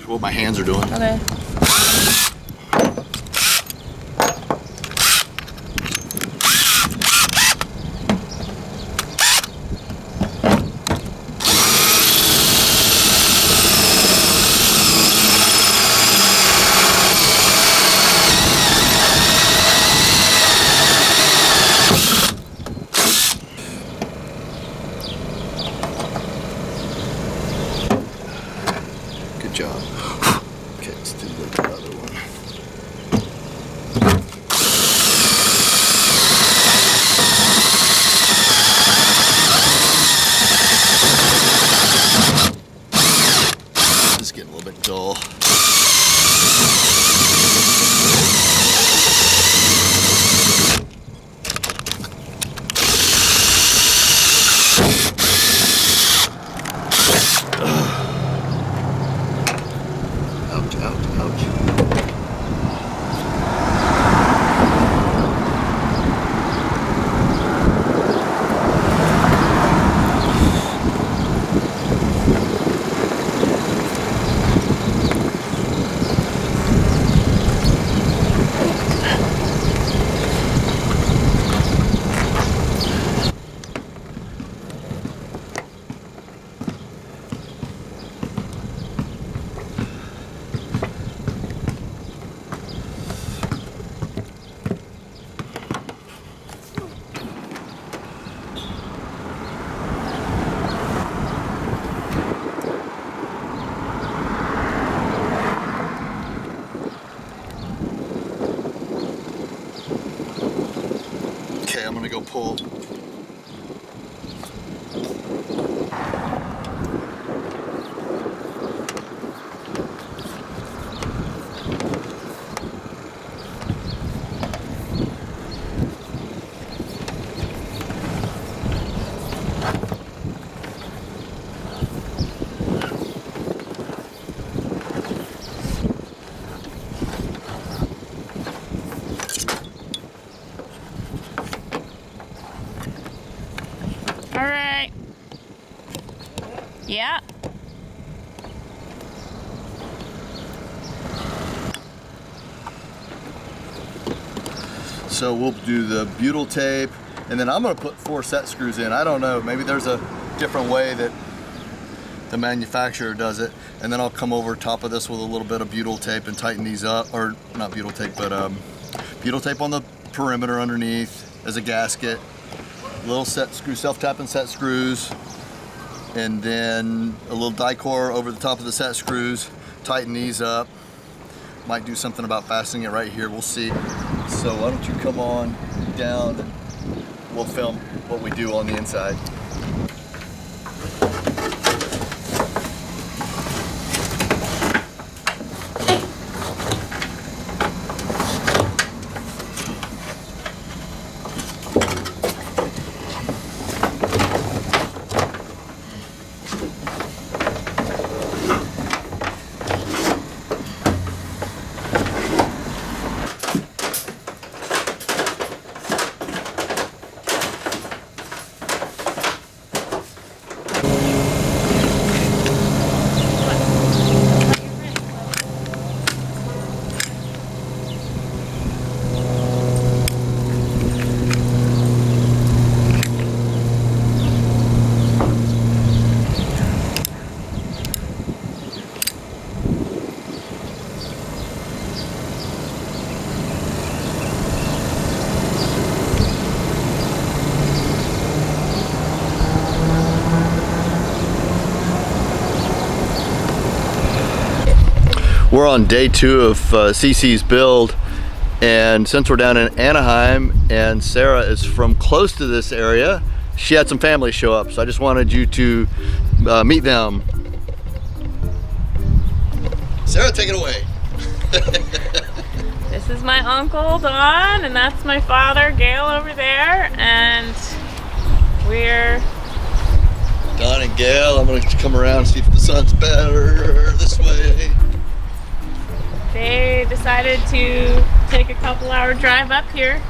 what my hands are doing. Okay. Good job. Okay, let's do the other one. This is getting a little bit dull. Ouch, ouch, ouch. Okay, I'm gonna go pull. All right. Yeah. So we'll do the butyl tape, and then I'm gonna put 4 set screws in. I don't know, maybe there's a different way that the manufacturer does it. And then I'll come over top of this with a little bit of butyl tape and tighten these up, or not butyl tape, but butyl tape on the perimeter underneath as a gasket. Little set screw, self-tapping set screws, and then a little die-core over the top of the set screws. Tighten these up. Might do something about fastening it right here, we'll see. So why don't you come on down and we'll film what we do on the inside. We're on day 2 of CC's build, and since we're down in Anaheim and Sarah is from close to this area, she had some family show up, so I just wanted you to meet them. Sarah, take it away. This is my uncle Don, and that's my father Gail over there, and we're Don and Gail, I'm gonna come around and see if the sun's better this way. They decided to take a couple-hour drive up here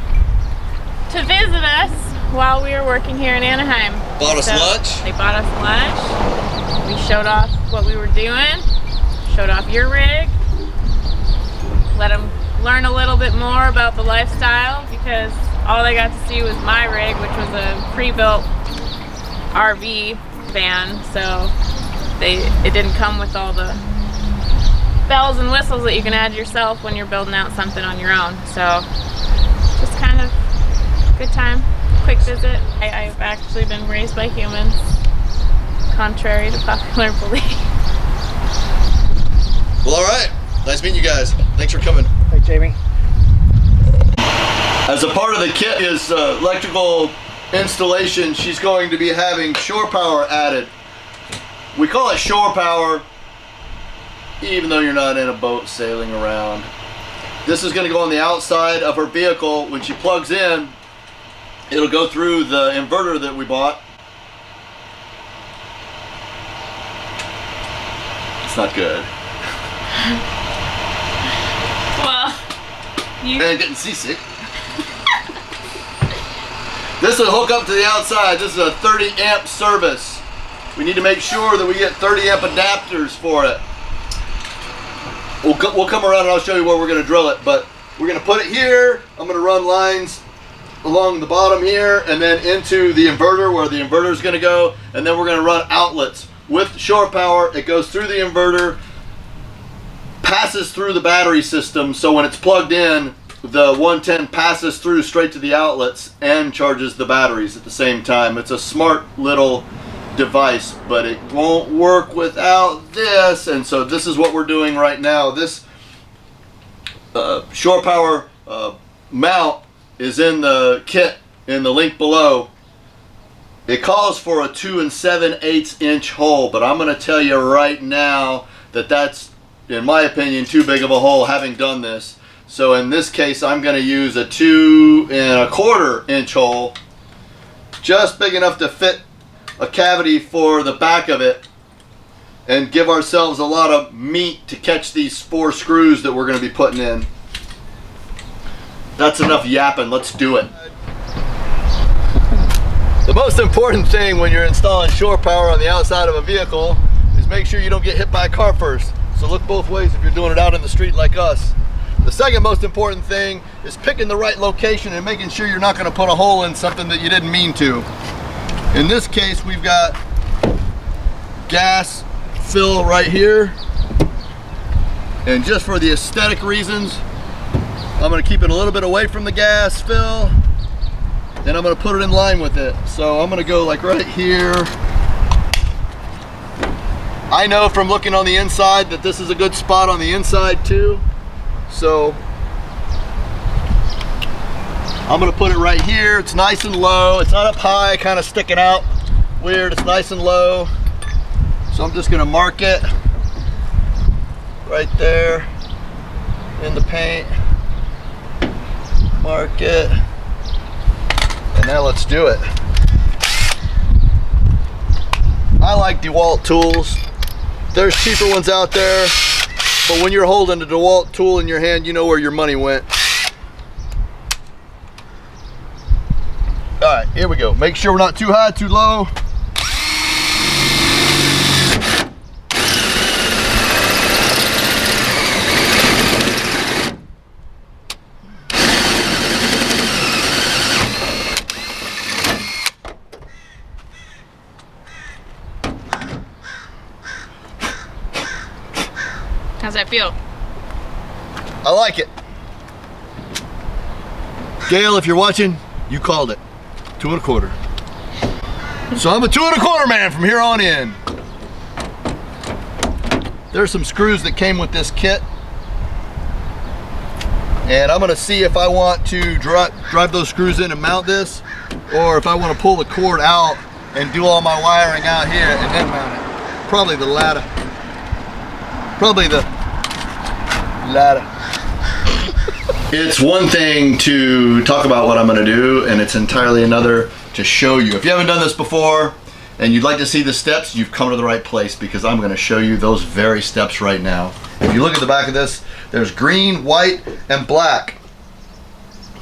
to visit us while we were working here in Anaheim. Bought us lunch. They bought us lunch. We showed off what we were doing, showed off your rig. Let them learn a little bit more about the lifestyle, because all they got to see was my rig, which was a pre-built RV van, so it didn't come with all the bells and whistles that you can add yourself when you're building out something on your own. So just kind of good time, quick visit. I've actually been raised by humans, contrary to popular belief. Well, all right. Nice meeting you guys. Thanks for coming. Hey, Jamie. As a part of the kit is electrical installation, she's going to be having shore power added. We call it shore power, even though you're not in a boat sailing around. This is going to go on the outside of her vehicle. When she plugs in, it'll go through the inverter that we bought. It's not good. Well, And getting seasick. This will hook up to the outside. This is a 30 amp service. We need to make sure that we get 30 amp adapters for it. We'll come around and I'll show you where we're going to drill it, but we're going to put it here. I'm going to run lines along the bottom here and then into the inverter where the inverter is going to go, and then we're going to run outlets with shore power. It goes through the inverter, passes through the battery system, so when it's plugged in, the 110 passes through straight to the outlets and charges the batteries at the same time. It's a smart little device, but it won't work without this, and so this is what we're doing right now. This shore power mount is in the kit in the link below. It calls for a 2 7/8 inch hole, but I'm going to tell you right now that that's, in my opinion, too big of a hole, having done this. So in this case, I'm going to use a 2 1/4 inch hole, just big enough to fit a cavity for the back of it and give ourselves a lot of meat to catch these 4 screws that we're going to be putting in. That's enough yapping. Let's do it. The most important thing when you're installing shore power on the outside of a vehicle is make sure you don't get hit by a car first. So look both ways if you're doing it out in the street like us. The second most important thing is picking the right location and making sure you're not going to put a hole in something that you didn't mean to. In this case, we've got gas fill right here. And just for the aesthetic reasons, I'm going to keep it a little bit away from the gas fill. And I'm going to put it in line with it. So I'm going to go like right here. I know from looking on the inside that this is a good spot on the inside too. So I'm going to put it right here. It's nice and low. It's not up high, kind of sticking out weird. It's nice and low. So I'm just going to mark it right there in the paint. Mark it. And now let's do it. I like DeWalt tools. There's cheaper ones out there, but when you're holding a DeWalt tool in your hand, you know where your money went. All right, here we go. Make sure we're not too high, too low. How's that feel? I like it. Gail, if you're watching, you called it. 2 1/4. So I'm a 2 1/4 man from here on in. There's some screws that came with this kit. And I'm gonna see if I want to drive those screws in and mount this, or if I want to pull the cord out and do all my wiring out here and then mount it. Probably the latter. Probably the latter. It's one thing to talk about what I'm going to do, and it's entirely another to show you. If you haven't done this before and you'd like to see the steps, you've come to the right place, because I'm going to show you those very steps right now. If you look at the back of this, there's green, white, and black.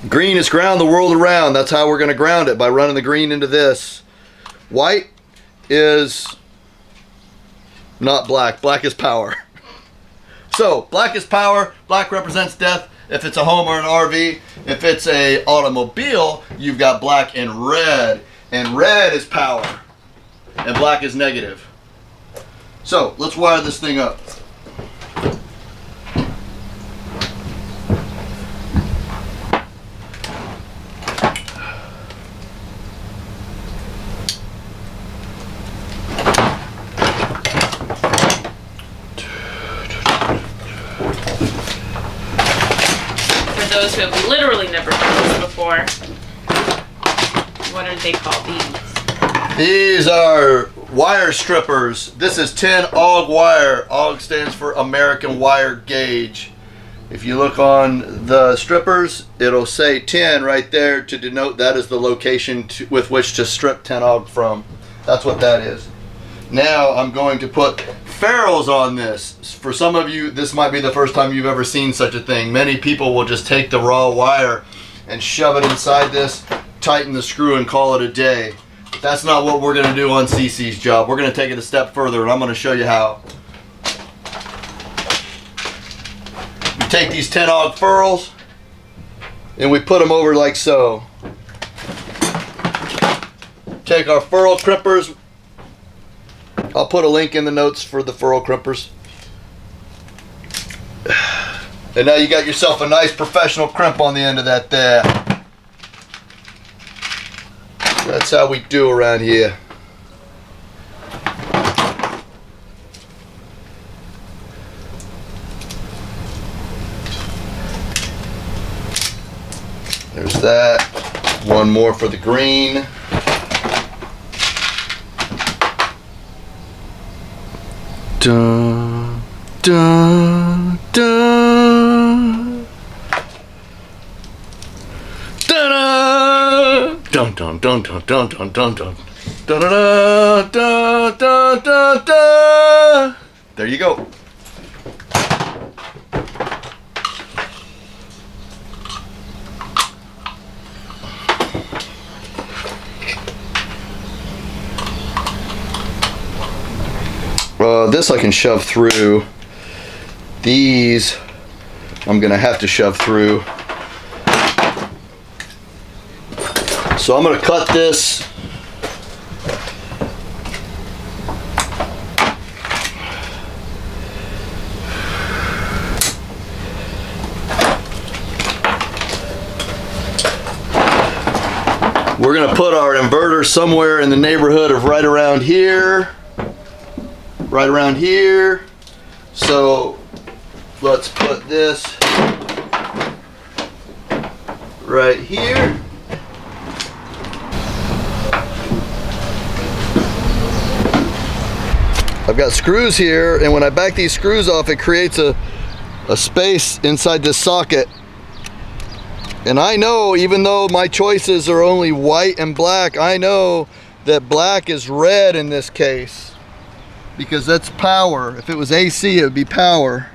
Green is ground the world around. That's how we're going to ground it, by running the green into this. White is not black. Black is power. So black is power, black represents death if it's a home or an RV. If it's a automobile, you've got black and red is power and black is negative. So let's wire this thing up. Those who have literally never done this before, what are they called, these? These are wire strippers. This is 10 AUG wire. AUG stands for American Wire Gauge. If you look on the strippers, it'll say 10 right there to denote that is the location with which to strip 10 AUG from. That's what that is. Now I'm going to put ferrules on this. For some of you, this might be the first time you've ever seen such a thing. Many people will just take the raw wire and shove it inside this, tighten the screw, and call it a day. But that's not what we're going to do on CC's job. We're going to take it a step further, and I'm going to show you how. We take these 10 AUG ferrules and we put them over like so. Take our ferrule crimpers. I'll put a link in the notes for the ferrule crimpers. And now you got yourself a nice professional crimp on the end of that there. That's how we do around here. There's that. One more for the green. Dun, dun, dun. Dun dun dun dun dun dun dun dun dun dun dun dun dun dun. There you go. This I can shove through. These I'm gonna have to shove through. So I'm gonna cut this. We're gonna put our inverter somewhere in the neighborhood of right around here. Right around here. So let's put this right here. I've got screws here, and when I back these screws off, it creates a space inside this socket. And I know, even though my choices are only white and black, I know that black is red in this case, because that's power. If it was AC, it would be power.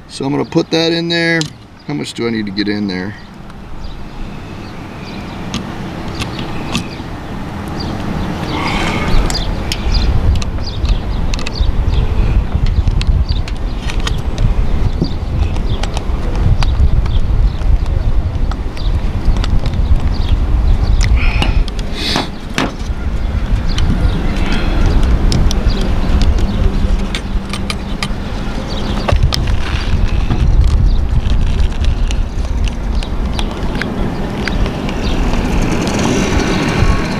So I'm gonna put that in there. How much do I need to get in there?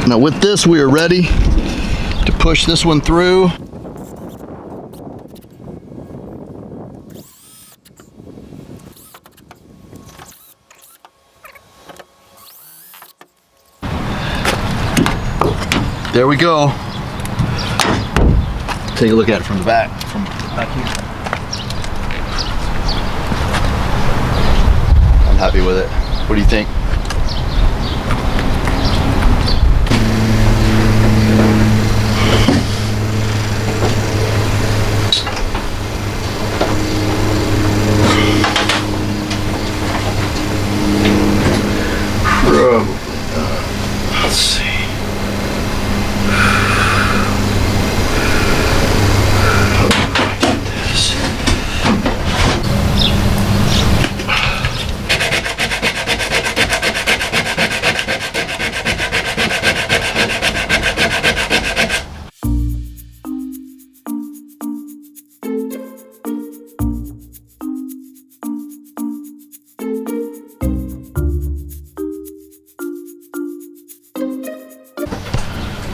Now with this, we are ready to push this one through. There we go. Take a look at it from the back, here. I'm happy with it. What do you think? Let's see.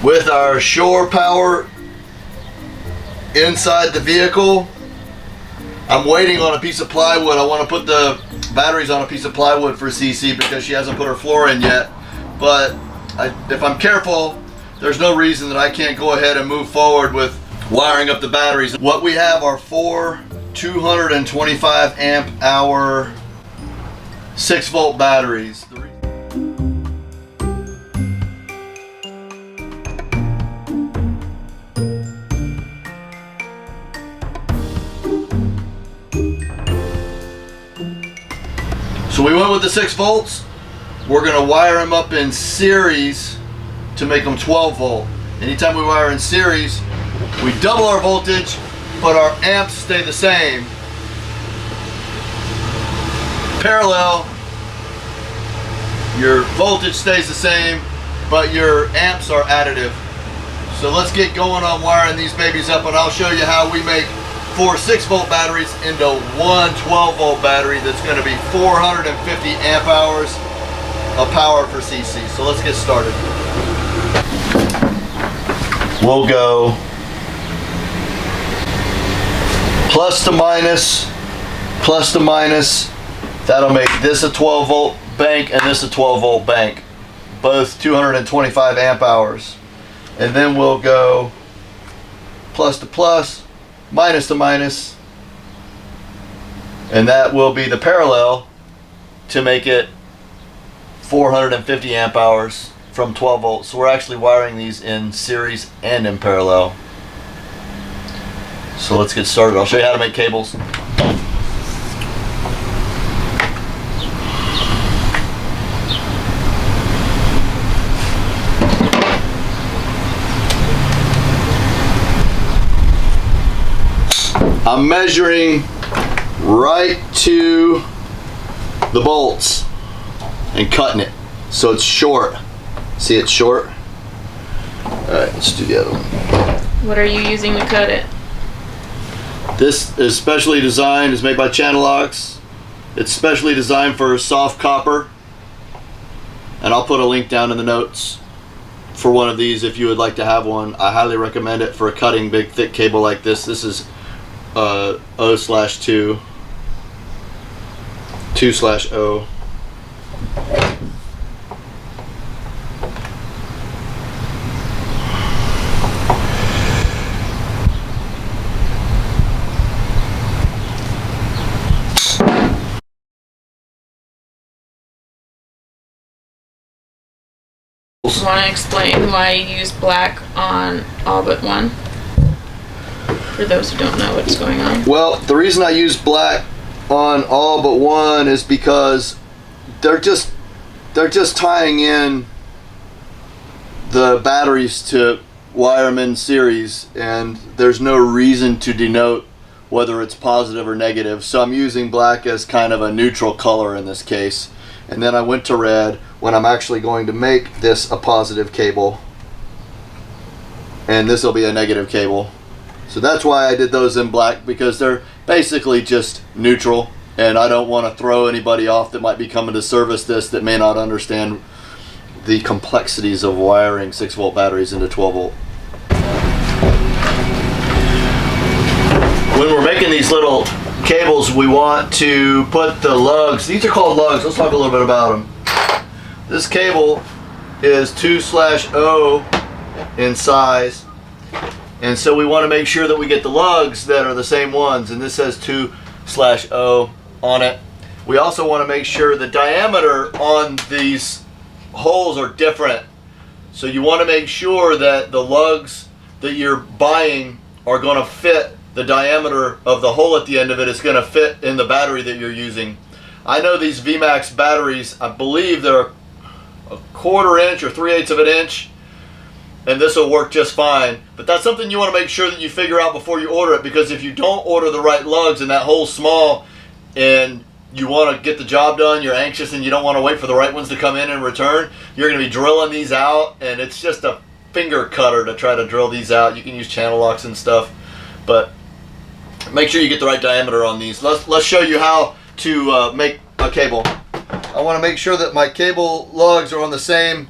with our shore power inside the vehicle. I'm waiting on a piece of plywood. I want to put the batteries on a piece of plywood for CC because she hasn't put her floor in yet. But if I'm careful, there's no reason that I can't go ahead and move forward with wiring up the batteries. What we have are 4 225 amp hour 6-volt batteries. So we went with the 6 volts. We're gonna wire them up in series to make them 12 volt. Anytime we wire in series, we double our voltage, but our amps stay the same. Parallel, your voltage stays the same, but your amps are additive. So let's get going on wiring these babies up, and I'll show you how we make 4 6-volt batteries into one 12-volt battery that's going to be 450 amp hours of power for CC. So let's get started. We'll go plus to minus, plus to minus. That'll make this a 12-volt bank and this a 12-volt bank, both 225 amp hours. And then we'll go plus to plus, minus to minus, and that will be the parallel to make it 450 amp hours from 12 volts. So we're actually wiring these in series and in parallel. So let's get started. I'll show you how to make cables. I'm measuring right to the bolts and cutting it so it's short. See, it's short. Alright, let's do the other one. What are you using to cut it? This is specially designed, it's made by Channelocks. It's specially designed for soft copper. And I'll put a link down in the notes for one of these if you would like to have one. I highly recommend it for cutting big thick cable like this. This is O/2, 2/O. You want to explain why you use black on all but one? For those who don't know what's going on. Well, the reason I use black on all but one is because they're just tying in the batteries to wire them in series, and there's no reason to denote whether it's positive or negative. So I'm using black as kind of a neutral color in this case. And then I went to red when I'm actually going to make this a positive cable, and this will be a negative cable. So that's why I did those in black, because they're basically just neutral, and I don't want to throw anybody off that might be coming to service this that may not understand the complexities of wiring 6-volt batteries into 12-volt. When we're making these little cables, we want to put the lugs. These are called lugs. Let's talk a little bit about them. This cable is 2/O in size. And so we want to make sure that we get the lugs that are the same ones, and this says 2/O on it. We also want to make sure the diameter on these holes are different. So you want to make sure that the lugs that you're buying are going to fit the diameter of the hole at the end of it. Is going to fit in the battery that you're using. I know these VMAX batteries, I believe they're a 1/4 inch or 3/8 of an inch. And this will work just fine. But that's something you want to make sure that you figure out before you order it, because if you don't order the right lugs and that hole's small and you want to get the job done, you're anxious and you don't want to wait for the right ones to come in and return, you're going to be drilling these out, and it's just a finger cutter to try to drill these out. You can use Channelocks and stuff, but make sure you get the right diameter on these. Let's show you how to make a cable. I want to make sure that my cable lugs are on the same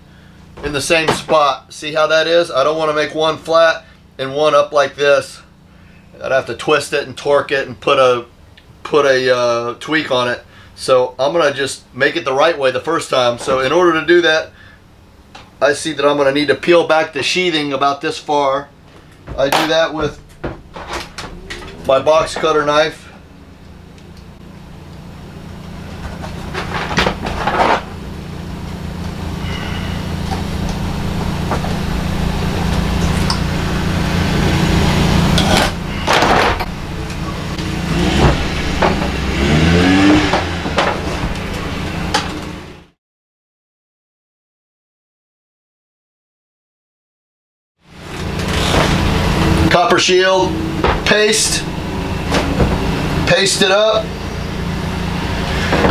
in the same spot. See how that is? I don't want to make one flat and one up like this. I'd have to twist it and torque it and put a tweak on it. So I'm gonna just make it the right way the first time. So in order to do that, I see that I'm gonna need to peel back the sheathing about this far. I do that with my box cutter knife. Copper shield, paste it up.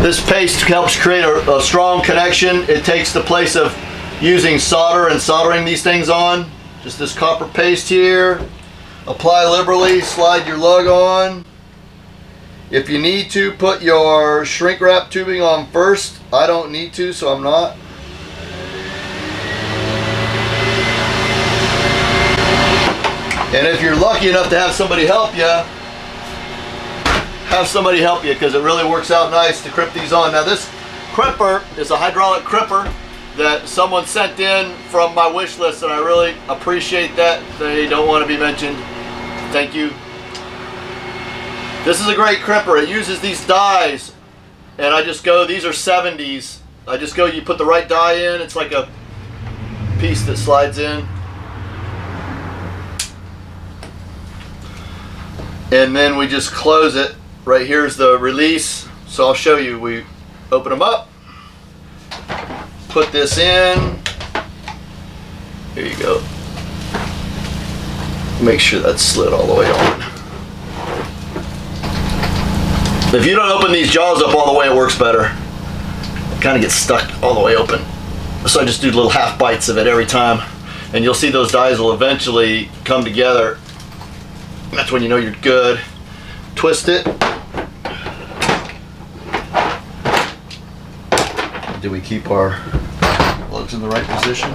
This paste helps create a strong connection. It takes the place of using solder and soldering these things on. Just this copper paste here. Apply liberally, slide your lug on. If you need to, put your shrink wrap tubing on first. I don't need to, so I'm not. And if you're lucky enough to have somebody help you, because it really works out nice to crimp these on. Now this crimper is a hydraulic crimper that someone sent in from my wish list, and I really appreciate that. They don't want to be mentioned. Thank you. This is a great crimper. It uses these dies, and I just go, these are 70s. I just go, you put the right die in, it's like a piece that slides in. And then we just close it. Right here's the release. So I'll show you. We open them up, put this in. Here you go. Make sure that's slid all the way on. If you don't open these jaws up all the way, it works better. It kind of gets stuck all the way open. So I just do little half bites of it every time. And you'll see those dies will eventually come together. That's when you know you're good. Twist it. Do we keep our lugs in the right position?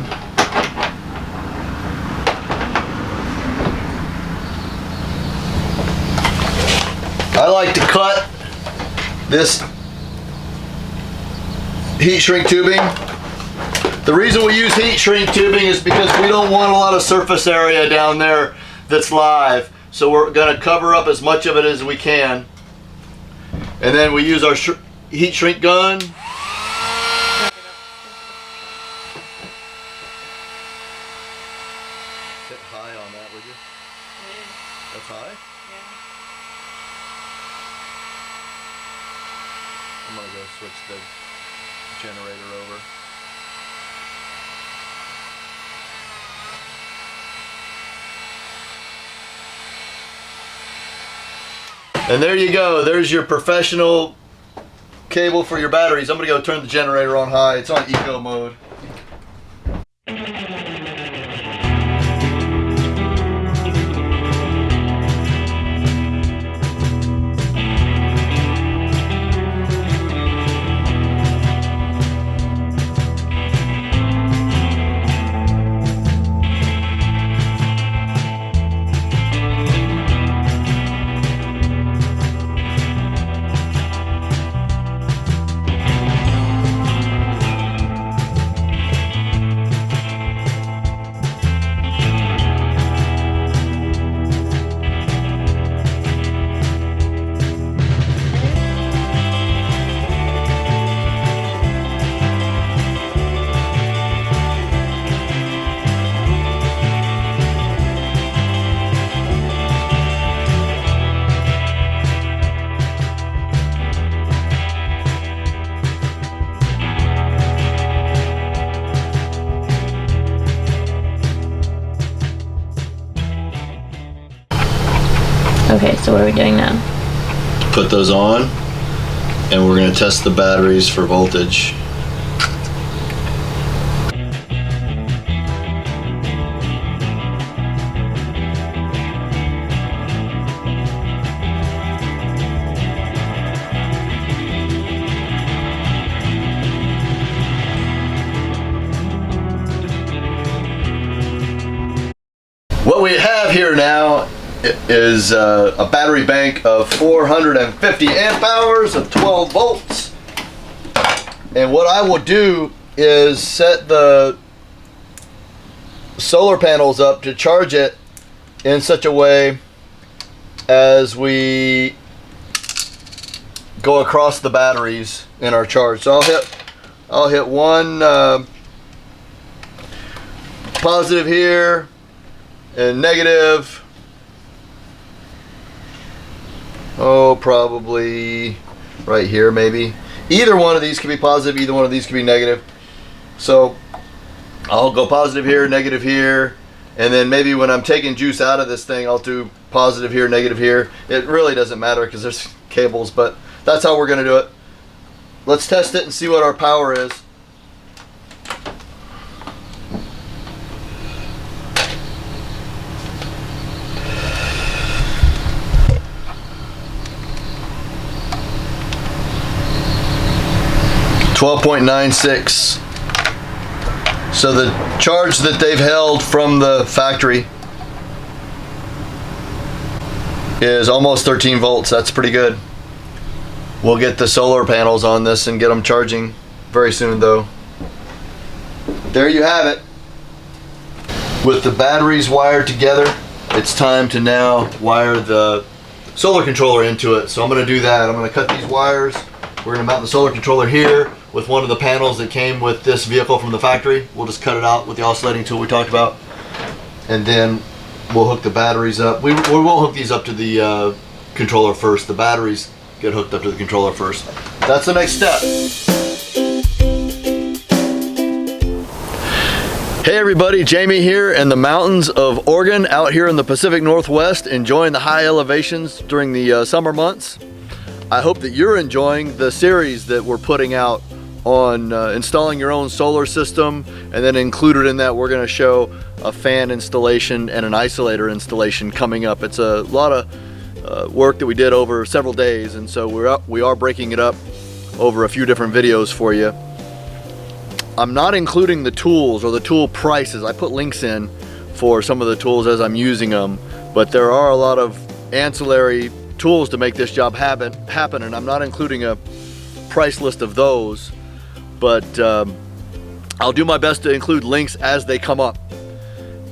I like to cut this heat shrink tubing. The reason we use heat shrink tubing is because we don't want a lot of surface area down there that's live. So we're going to cover up as much of it as we can. And then we use our heat shrink gun. Sit high on that, would you? Yeah. That's high? Yeah. I'm going to go switch the generator over. And there you go. There's your professional cable for your batteries. I'm going to go turn the generator on high. It's on eco mode. Okay, so what are we doing now? Put those on, and we're going to test the batteries for voltage. we have here now is a battery bank of 450 amp hours of 12 volts. And what I will do is set the solar panels up to charge it in such a way as we go across the batteries in our charge. So I'll hit one positive here and negative. Oh, probably right here maybe. Either one of these could be positive, either one of these could be negative. So I'll go positive here, negative here, and then maybe when I'm taking juice out of this thing, I'll do positive here, negative here. It really doesn't matter because there's cables, but that's how we're gonna do it. Let's test it and see what our power is. .96. So the charge that they've held from the factory is almost 13 volts. That's pretty good. We'll get the solar panels on this and get them charging very soon though. There you have it. With the batteries wired together, it's time to now wire the solar controller into it. So I'm going to do that. I'm going to cut these wires. We're going to mount the solar controller here with one of the panels that came with this vehicle from the factory. We'll just cut it out with the oscillating tool we talked about. And then we'll hook the batteries up. We won't hook these up to the controller first. The batteries get hooked up to the controller first. That's the next step. Hey everybody, Jamie here in the mountains of Oregon, out here in the Pacific Northwest, enjoying the high elevations during the summer months. I hope that you're enjoying the series that we're putting out on installing your own solar system, and then included in that we're going to show a fan installation and an isolator installation coming up. It's a lot of work that we did over several days, and so we are breaking it up over a few different videos for you. I'm not including the tools or the tool prices. I put links in for some of the tools as I'm using them, but there are a lot of ancillary tools to make this job happen, and I'm not including a price list of those, but I'll do my best to include links as they come up.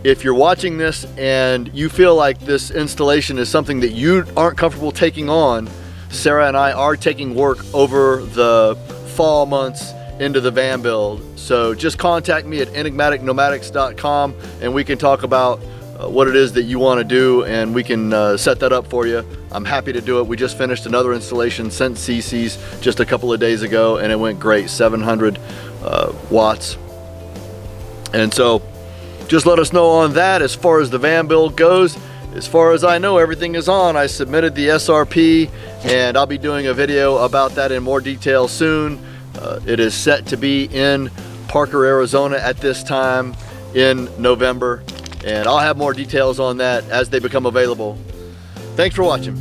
If you're watching this and you feel like this installation is something that you aren't comfortable taking on, Sarah and I are taking work over the fall months into the van build. So just contact me at enigmaticnomadics.com and we can talk about what it is that you want to do, and we can set that up for you. I'm happy to do it. We just finished another installation since CC's just a couple of days ago, and it went great, 700 watts. And so just let us know on that. As far as the van build goes, as far as I know, everything is on. I submitted the SRP, and I'll be doing a video about that in more detail soon. It is set to be in Parker, Arizona at this time in November, and I'll have more details on that as they become available. Thanks for watching.